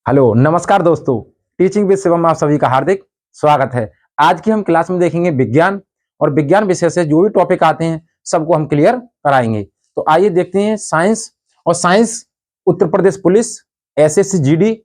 Hello नमस्कार दोस्तों, teaching with Shivam में आप सभी का हार्दिक स्वागत है। आज की हम क्लास में देखेंगे विज्ञान और विज्ञान विषय से जो भी टॉपिक आते हैं सबको हम क्लियर कराएंगे। तो आइए देखते हैं साइंस और science Uttar Pradesh police, SSC GD,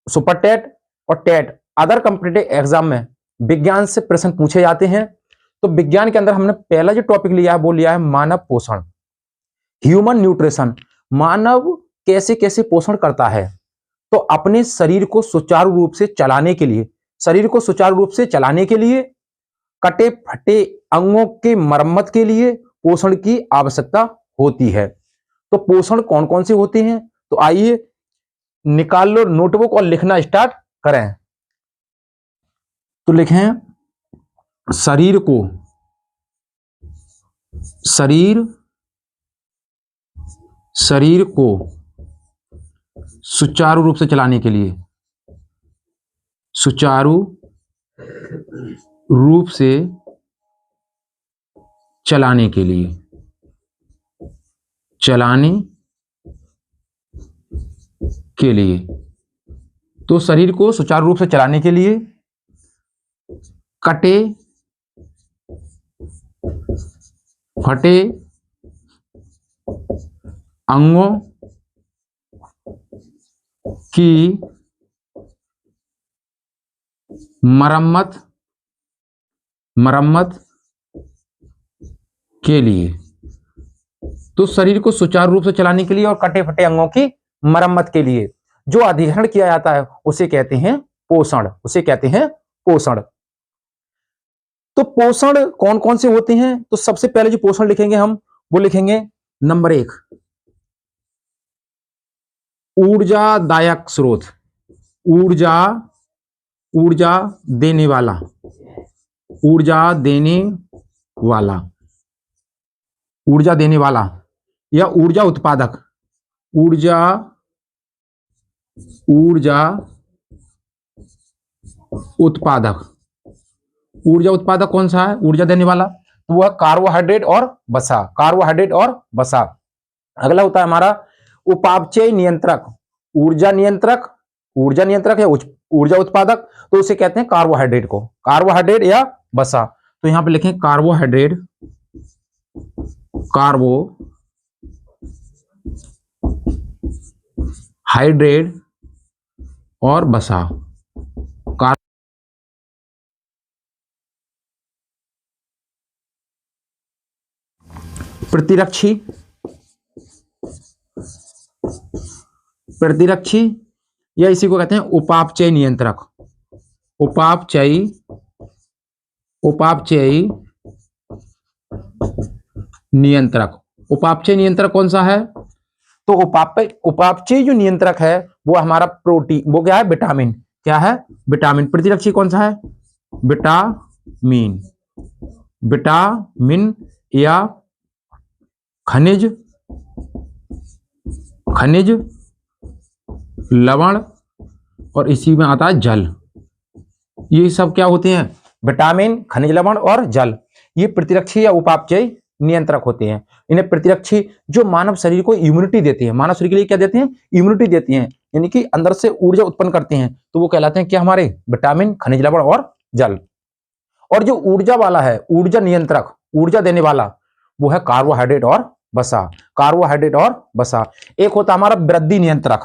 super TET और टेट अदर कॉम्पिटिटिव एग्जाम में विज्ञान से प्रश्न पूछे जाते हैं। तो विज्ञान के अंदर हमने पहला जो टॉपिक लिया है वो लिया है मानव पोषण, ह्यूमन न्यूट्रिशन। मानव कैसे कैसे पोषण करता है, तो अपने शरीर को सुचारू रूप से चलाने के लिए, कटे फटे अंगों के मरम्मत के लिए पोषण की आवश्यकता होती है। तो पोषण कौन कौन से होते हैं, तो आइए निकाल लो नोटबुक और लिखना स्टार्ट करें। तो लिखें शरीर को सुचारू रूप से चलाने के लिए, तो शरीर को सुचारू रूप से चलाने के लिए कटे फटे अंगों की मरम्मत के लिए, तो शरीर को सुचारू रूप से चलाने के लिए और कटे फटे अंगों की मरम्मत के लिए जो अधिग्रहण किया जाता है उसे कहते हैं पोषण। तो पोषण कौन कौन से होते हैं, तो सबसे पहले जो पोषण लिखेंगे हम वो लिखेंगे नंबर 1 ऊर्जादायक स्रोत, ऊर्जा देने वाला या ऊर्जा उत्पादक। ऊर्जा उत्पादक कौन सा है, ऊर्जा देने वाला, तो वह कार्बोहाइड्रेट और वसा। अगला होता है हमारा उपापचय नियंत्रक। ऊर्जा नियंत्रक या ऊर्जा उत्पादक, तो उसे कहते हैं कार्बोहाइड्रेट या वसा। तो यहां पे लिखें कार्बोहाइड्रेट और वसा। प्रतिरक्षी या इसी को कहते हैं उपापचय नियंत्रक। उपापचय नियंत्रक कौन सा है, तो उपापचय जो नियंत्रक है वो हमारा प्रोटीन, वो क्या है, विटामिन। प्रतिरक्षी कौन सा है, विटामिन या खनिज लवण, और इसी में आता है जल। ये सब क्या होते हैं, विटामिन, खनिज लवण और जल। ये प्रतिरक्षी या उपापचय नियंत्रक होते हैं। इन्हें प्रतिरक्षी जो मानव शरीर को इम्यूनिटी देते हैं, मानव शरीर के लिए क्या देते हैं, इम्यूनिटी देती हैं, यानी कि अंदर से ऊर्जा उत्पन्न करते हैं, तो वो कहलाते हैं क्या, हमारे विटामिन, खनिज लवण और जल। और जो ऊर्जा वाला है, ऊर्जा नियंत्रक, ऊर्जा देने वाला, वो है कार्बोहाइड्रेट और वसा। एक होता है हमारा वृद्धि नियंत्रक।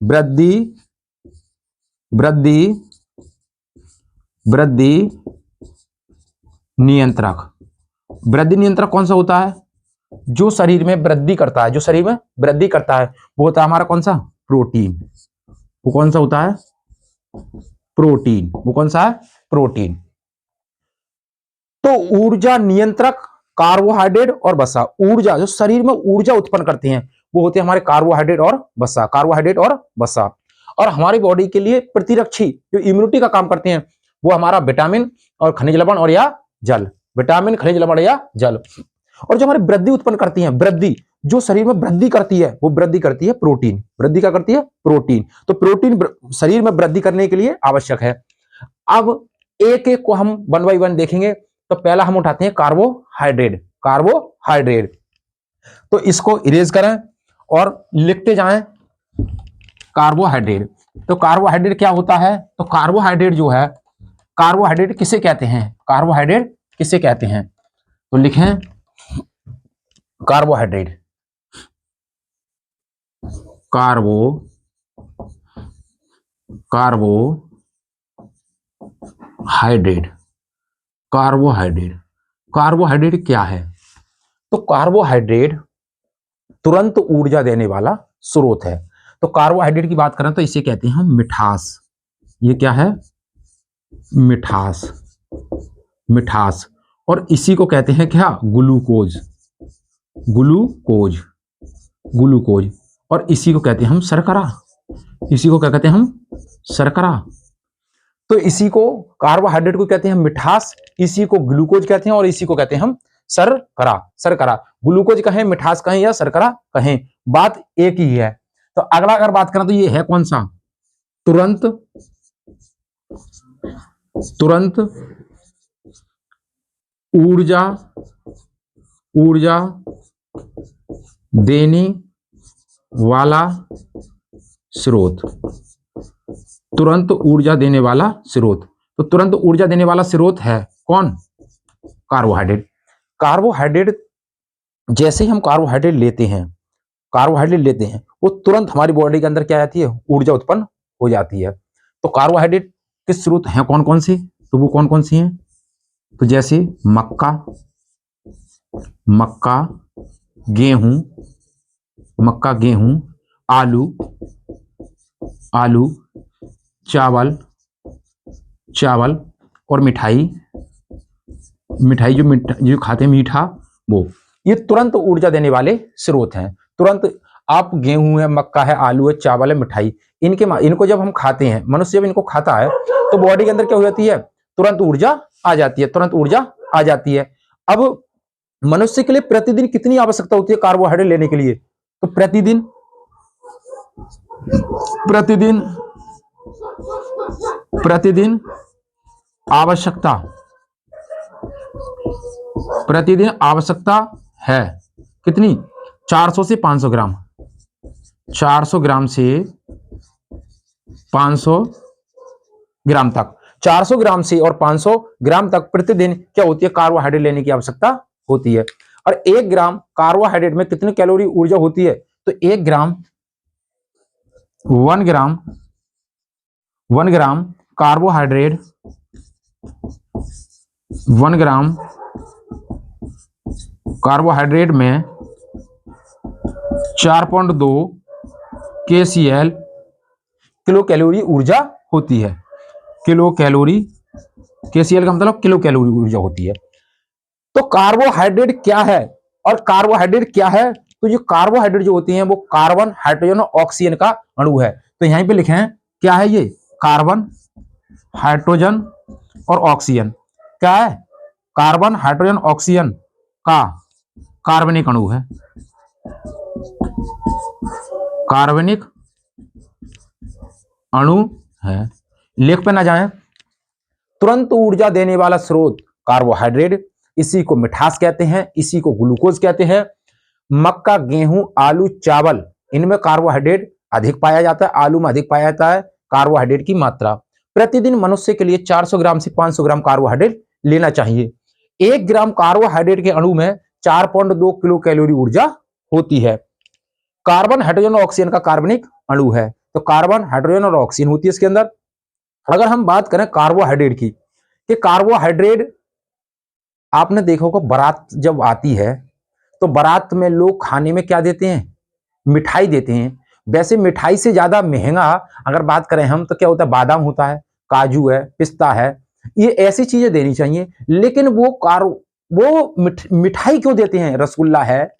वृद्धि नियंत्रक कौन सा होता है, जो शरीर में वृद्धि करता है, वो होता है हमारा कौन सा, प्रोटीन। वो कौन सा होता है, प्रोटीन। तो ऊर्जा नियंत्रक, कार्बोहाइड्रेट और वसा। ऊर्जा जो शरीर में ऊर्जा उत्पन्न करते हैं वो होते हैं हमारे कार्बोहाइड्रेट और वसा। और हमारी बॉडी के लिए प्रतिरक्षी जो इम्यूनिटी का काम करते हैं वो हमारा विटामिन और खनिज लवण और या जल। और जो हमारी वृद्धि उत्पन्न करती है, वृद्धि जो शरीर में वृद्धि करती है वो वृद्धि करती है प्रोटीन। तो प्रोटीन शरीर में वृद्धि करने के लिए आवश्यक है। अब एक एक को हम 1 बाय 1 देखेंगे। तो पहला हम उठाते हैं कार्बोहाइड्रेट। तो इसको इरेज करें और लिखते जाएं कार्बोहाइड्रेट। तो कार्बोहाइड्रेट क्या होता है? तो कार्बोहाइड्रेट जो है, कार्बोहाइड्रेट किसे कहते हैं? कार्बोहाइड्रेट किसे कहते हैं? तो लिखें कार्बोहाइड्रेट, कार्बोहाइड्रेट, कार्बोहाइड्रेट, कार्बोहाइड्रेट क्या है? तो कार्बोहाइड्रेट तुरंत ऊर्जा देने वाला स्रोत है। तो कार्बोहाइड्रेट की बात करें तो इसे कहते हैं हम मिठास। ये क्या है? मिठास, मिठास। और इसी को कहते हैं क्या? Glucose, glucose, glucose. और इसी को कहते हैं हम शर्करा। इसी को क्या कहते हैं हम? शर्करा। तो इसी को, कार्बोहाइड्रेट को कहते हैं मिठास, इसी को ग्लूकोज कहते हैं और इसी को कहते हैं हम शर्करा। शर्करा, ग्लूकोज कहें, मिठास कहें या शर्करा कहें, बात एक ही है। तो अगला अगर बात करें तो ये है कौन सा? तुरंत, तुरंत ऊर्जा, ऊर्जा देने वाला स्रोत, तुरंत ऊर्जा देने वाला स्रोत। तो तुरंत ऊर्जा देने वाला स्रोत है कौन? कार्बोहाइड्रेट। कार्बोहाइड्रेट, जैसे ही हम कार्बोहाइड्रेट लेते हैं, कार्बोहाइड्रेट लेते हैं, वो तुरंत हमारी बॉडी के अंदर क्या आती है? ऊर्जा उत्पन्न हो जाती है। तो कार्बोहाइड्रेट के स्रोत हैं कौन कौन से? तो वो कौन कौन सी हैं? तो जैसे मक्का, मक्का, गेहूं, मक्का, गेहूं, आलू, आलू, चावल, चावल, और मिठाई, मिठाई जो खाते हैं मीठा, वो। ये तुरंत ऊर्जा देने वाले स्रोत हैं। तुरंत आप, गेहूं है, मक्का है, आलू है, चावल है, मिठाई, इनको जब हम खाते हैं, मनुष्य जब इनको खाता है तो बॉडी के अंदर क्या हो जाती है? तुरंत ऊर्जा आ जाती है, तुरंत ऊर्जा आ जाती है। अब मनुष्य के लिए प्रतिदिन कितनी आवश्यकता होती है कार्बोहाइड्रेट लेने के लिए? तो प्रतिदिन, प्रतिदिन, प्रतिदिन आवश्यकता, प्रतिदिन आवश्यकता है कितनी? 400 से 500 ग्राम, 400 ग्राम से 500 ग्राम तक, 400 ग्राम से और 500 ग्राम तक प्रतिदिन क्या होती है? कार्बोहाइड्रेट लेने की आवश्यकता होती है। और 1 ग्राम कार्बोहाइड्रेट में कितनी कैलोरी ऊर्जा होती है? तो 1 ग्राम, 1 ग्राम, 1 ग्राम कार्बोहाइड्रेट, 1 ग्राम कार्बोहाइड्रेट में 4.2 KCl, किलो कैलोरी ऊर्जा होती है। किलो कैलोरी, KCl का मतलब किलो कैलोरी ऊर्जा होती है। तो कार्बोहाइड्रेट क्या है? और कार्बोहाइड्रेट क्या है? तो जो कार्बोहाइड्रेट जो होती हैं वो कार्बन, हाइड्रोजन और ऑक्सीजन का अणु है। तो यहीं पे लिखे हैं क्या है ये? कार्बन, हाइड्रोजन और ऑक्सीजन। क्या है? कार्बन, हाइड्रोजन, ऑक्सीजन का कार्बनिक अणु है, कार्बनिक अणु है। लिख पे ना जाएं। तुरंत ऊर्जा देने वाला स्रोत कार्बोहाइड्रेट, इसी को मिठास कहते हैं, इसी को ग्लूकोज कहते हैं। मक्का, गेहूं, आलू, चावल, इनमें कार्बोहाइड्रेट अधिक पाया जाता है, आलू में अधिक पाया जाता है कार्बोहाइड्रेट की मात्रा। प्रतिदिन मनुष्य के लिए 400 ग्राम से 500 ग्राम कार्बोहाइड्रेट लेना चाहिए। 1 ग्राम कार्बोहाइड्रेट के अणु में 4.2 किलो कैलोरी ऊर्जा होती है। कार्बन, हाइड्रोजन और ऑक्सीजन का कार्बनिक अणु है। तो कार्बन, हाइड्रोजन और ऑक्सीजन होती है इसके अंदर। अगर हम बात करें कार्बोहाइड्रेट की, कि कार्बोहाइड्रेट आपने देखा होगा, बारात जब आती है तो बारात में लोग खाने में क्या देते हैं? मिठाई देते हैं। वैसे मिठाई से ज्यादा महंगा अगर बात करें हम तो क्या होता है? बादाम होता है, काजू है, पिस्ता है, ये ऐसी चीजें देनी चाहिए। लेकिन वो मिठाई क्यों देते हैं? रसगुल्ला है,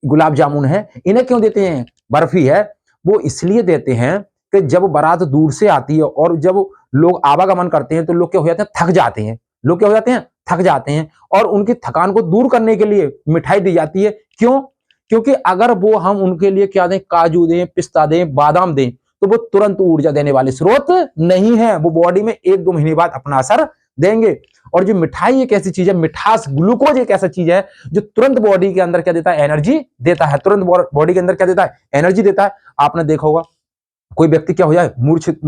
गुलाब जामुन है, इन्हें क्यों देते हैं? बर्फी है। वो इसलिए देते हैं कि जब बारात दूर से आती है और जब लोग आवागमन करते हैं तो लोग क्या हो जाते हैं? थक जाते हैं। लोग क्या हो जाते हैं? थक जाते हैं। और उनकी थकान को दूर करने के लिए मिठाई दी जाती है। क्यों? क्योंकि अगर वो हम उनके लिए क्या दें? काजू दें, पिस्ता दें, बादाम दें, तो वो तुरंत ऊर्जा देने वाले स्रोत नहीं है। वो बॉडी में 1-2 महीने बाद अपना असर देंगे। और जो मिठाई एक ऐसी चीज है, मिठास, ग्लूकोज एक ऐसा चीज है जो तुरंत बॉडी के अंदर क्या देता है? एनर्जी देता है। तुरंत बॉडी के अंदर क्या देता है? एनर्जी देता है। आपने देखा होगा कोई व्यक्ति क्या हो जाए मूर्छित,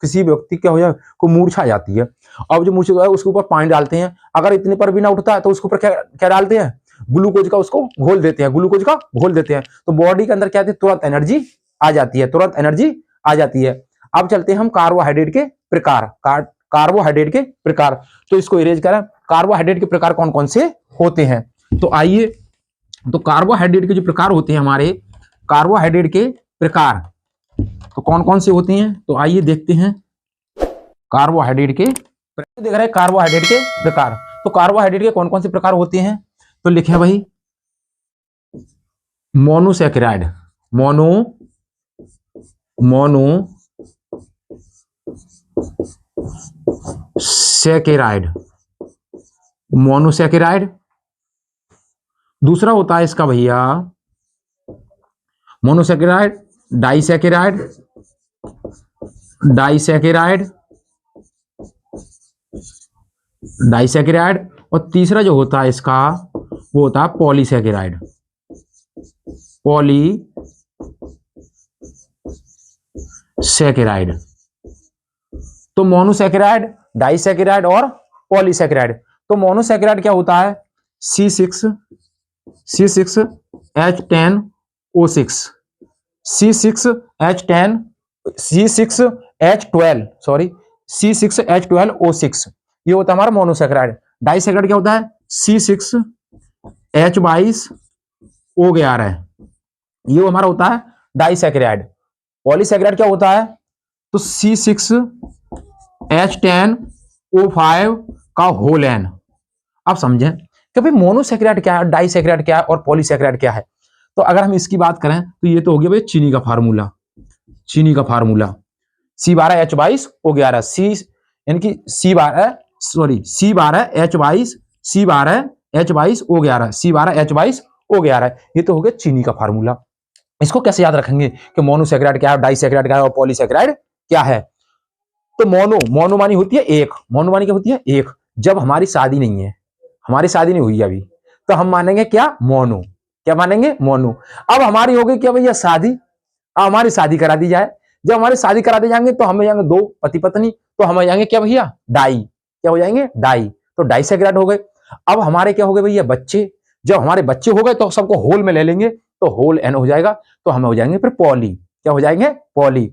किसी व्यक्ति क्या हो जाए को मूर्छा आ जाती है, अब जो मूर्छित है उसके ऊपर पानी डालते हैं, अगर इतने पर भी ना उठता है तो उसके ऊपर क्या क्या डालते हैं, ग्लूकोज का उसको घोल देते हैं, ग्लूकोज का घोल देते हैं, तो बॉडी के अंदर क्या आती है, तुरंत एनर्जी आ जाती है, तुरंत एनर्जी आ जाती है। अब चलते हैं हम कार्बोहाइड्रेट के प्रकार, कार्बोहाइड्रेट के प्रकार, तो इसको इरेज करें। कार्बोहाइड्रेट के प्रकार कौन कौन से होते हैं, तो आइए, तो कार्बोहाइड्रेट के जो प्रकार होते हैं हमारे, कार्बोहाइड्रेट के प्रकार तो कौन कौन से होते हैं, तो आइए देखते हैं कार्बोहाइड्रेट के देख रहे हैं कार्बोहाइड्रेट के प्रकार। तो कार्बोहाइड्रेट के कौन कौन से प्रकार होते हैं, तो लिखे भाई मोनोसैकेराइड, मोनोसैकेराइड, मोनोसैकेराइड। दूसरा होता है इसका भैया मोनोसैकेराइड, डाइसैकेराइड, डाइसैकेराइड, डाइसैकेराइड, और तीसरा जो होता है इसका वो होता है पॉलीसैकेराइड, पॉलीसैकेराइड। तो मोनोसैकेराइड, डाइसैकेराइड और पॉलीसैकेराइड। तो मोनोसैकेराइड क्या होता है, C6H10O6, C6H12O6, ये होता है हमारा मोनोसैकेराइड। डाइसैकेराइड क्या होता है, C6H22O11, ये हमारा होता है डाइसैकेराइड। पॉलीसैकेराइड क्या होता है, तो C6H10O5 का होल एन। अब समझें कि भाई मोनोसैकेराइड क्या है, डाइसैकेराइड क्या है और पॉलीसैकेराइड क्या है। तो अगर हम इसकी बात करें तो ये तो हो गया भाई चीनी का फार्मूला, चीनी का फार्मूला C12H22O11, यानी कि C12H22O11, ये तो हो गया चीनी का फार्मूला। इसको कैसे याद रखेंगे कि मोनोसैकेराइड क्या है, डाइसैकेराइड क्या है और पॉलीसैकेराइड क्या है। तो मोनो मानी होती है एक, मोनो मानी क्या होती है एक। जब हमारी शादी नहीं है, हमारी शादी नहीं हुई अभी, तो हम मानेंगे क्या, मोनो, क्या मानेंगे, मोनो। अब हमारी हो गई क्या भैया शादी, अब हमारी शादी करा दी जाए, जब हमारी शादी करा दी जाएंगे तो हमें जाएंगे दो पति पत्नी, तो हम जाएंगे क्या भैया डाई, क्या हो जाएंगे डाई, तो डाइसैकेराइड हो गए। अब हमारे क्या हो गए भैया बच्चे, जब हमारे बच्चे हो गए तो सबको होल में ले लेंगे, तो होल एन हो जाएगा, तो हम हो जाएंगे फिर पॉली, क्या हो जाएंगे पॉली।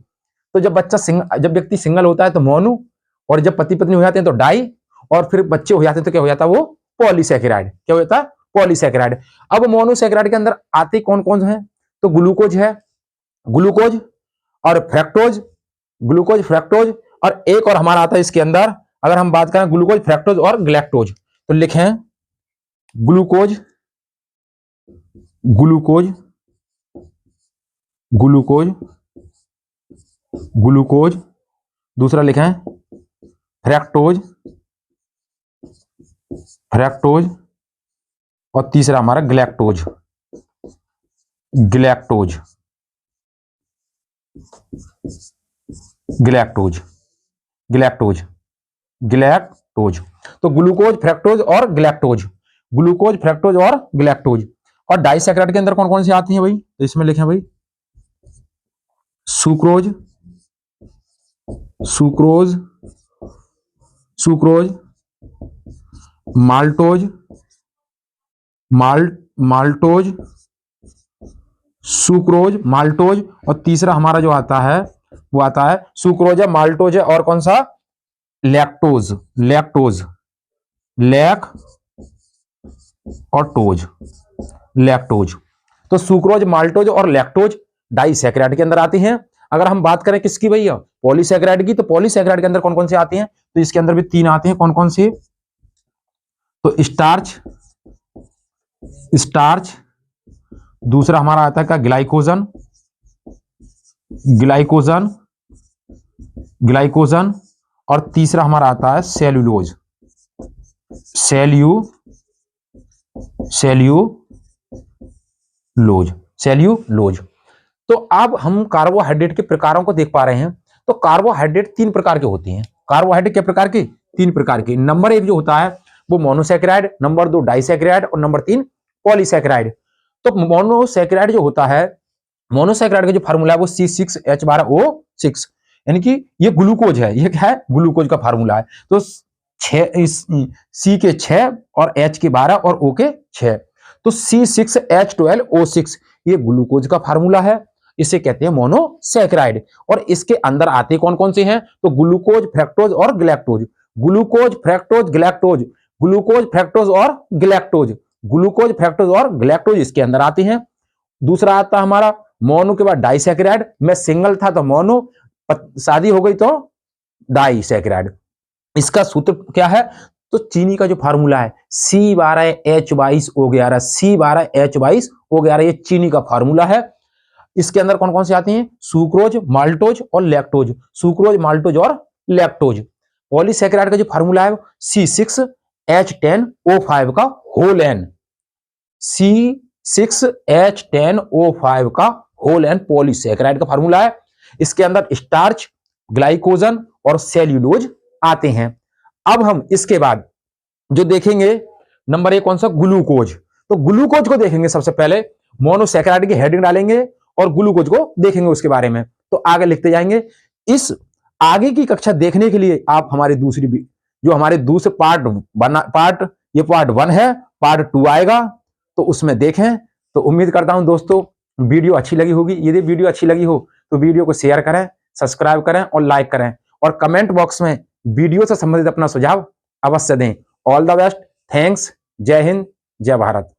तो जब जब व्यक्ति सिंगल होता है तो मोनो, और जब पति पत्नी हो जाते हैं तो डाई, और फिर बच्चे हो जाते हैं तो क्या हो जाता है वो पॉलीसैकेराइड, क्या हो जाता है पॉलीसैकेराइड। अब मोनोसैकेराइड के अंदर आते कौन कौन है, तो ग्लूकोज है, ग्लूकोज और फ्रैक्टोज, ग्लूकोज फ्रैक्टोज, और एक और हमारा आता है इसके अंदर, अगर हम बात करें ग्लूकोज फ्रैक्टोज और गैलेक्टोज, तो लिखें ग्लूकोज, ग्लूकोज, ग्लूकोज, ग्लूकोज, दूसरा लिखें फ्रैक्टोज, फ्रैक्टोज, और तीसरा हमारा galactose, galactose, galactose, galactose, galactose. तो ग्लूकोज फ्रैक्टोज और गैलेक्टोज, ग्लूकोज फ्रैक्टोज और गैलेक्टोज। और डाइसैकेराइड के अंदर कौन कौन सी आती हैं भाई, तो इसमें लिखें भाई sucrose, sucrose, sucrose, maltose, maltose, sucrose, maltose, और तीसरा हमारा जो आता है वो आता है सुक्रोज है, माल्टोज है, और कौन सा लैक्टोज, लैक्टोज, लैक और टोज, लैक्टोज। तो सुक्रोज, माल्टोज और लैक्टोज डाइसैकेराइड के अंदर आती हैं। अगर हम बात करें किसकी भैया, पॉलीसैकेराइड की, तो पॉलीसैकेराइड के अंदर कौन कौन से आती हैं, तो इसके अंदर भी तीन आते हैं, कौन कौन से, तो स्टार्च, स्टार्च, दूसरा हमारा आता है क्या ग्लाइकोजन, ग्लाइकोजन, ग्लाइकोजन, और तीसरा हमारा आता है सेल्यूलोज, सेल्यूलोज, सेल्यूलोज। तो अब हम कार्बोहाइड्रेट के प्रकारों को देख पा रहे हैं। तो कार्बोहाइड्रेट तीन प्रकार के होते हैं, कार्बोहाइड्रेट के प्रकार के तीन प्रकार के। नंबर एक जो होता है वो मोनोसैकेराइड, नंबर दो डाइसैकेराइड, और नंबर तीन पॉलीसैकेराइड। तो मोनोसैकेराइड जो होता है मोनोसैकेराइड का जो फार्मूला है वो C6H12O6, यानी कि ये ग्लूकोज है, ये क्या है, ग्लूकोज का फार्मूला है। तो C के 6 और H के 12 और O के 6, तो C6H12O6 ये ग्लूकोज का फार्मूला है, इसे कहते हैं मोनोसैकेराइड। और इसके अंदर आते कौन कौन से हैं, तो ग्लूकोज, फ्रक्टोज और galactose, glucose, fructose, galactose, glucose, fructose और गैलेक्टोज, ग्लूकोज, फ्रक्टोज और गैलेक्टोज इसके अंदर आते हैं। दूसरा आता हमारा मोनो के बाद डाइसैकेराइड, मैं सिंगल था तो मोनो, शादी हो गई तो डाइसैकेराइड। इसका सूत्र क्या है, तो चीनी का जो फार्मूला है C12H22O11, C12H22O11 ये चीनी का फार्मूला है। इसके अंदर कौन कौन से आते हैं, सुक्रोज, माल्टोज और लैक्टोज, सुक्रोज, माल्टोज और लैक्टोज। पॉलीसैकेराइड का जो फार्मूला है C6H10O5 का होल एन, C6H10O5 का होल एन पॉलीसैकेराइड का फार्मूला है। इसके अंदर स्टार्च, ग्लाइकोजन और सेल्यूलोज आते हैं। अब हम इसके बाद जो देखेंगे नंबर 1 कौन सा, ग्लूकोज। तो ग्लूकोज को देखेंगे सबसे पहले, मोनोसैकेराइड की हेडिंग डालेंगे और ग्लूकोज को देखेंगे उसके बारे में, तो आगे लिखते जाएंगे। इस आगे की कक्षा देखने के लिए आप हमारे दूसरे पार्ट ये पार्ट 1 है, पार्ट 2 आएगा तो उसमें देखें। तो उम्मीद करता हूं दोस्तों वीडियो अच्छी लगी होगी। यदि वीडियो अच्छी लगी हो तो वीडियो को शेयर करें, सब्सक्राइब करें और लाइक करें, और कमेंट बॉक्स में वीडियो से संबंधित अपना सुझाव अवश्य दें। ऑल द बेस्ट, थैंक्स, जय हिंद, जय भारत।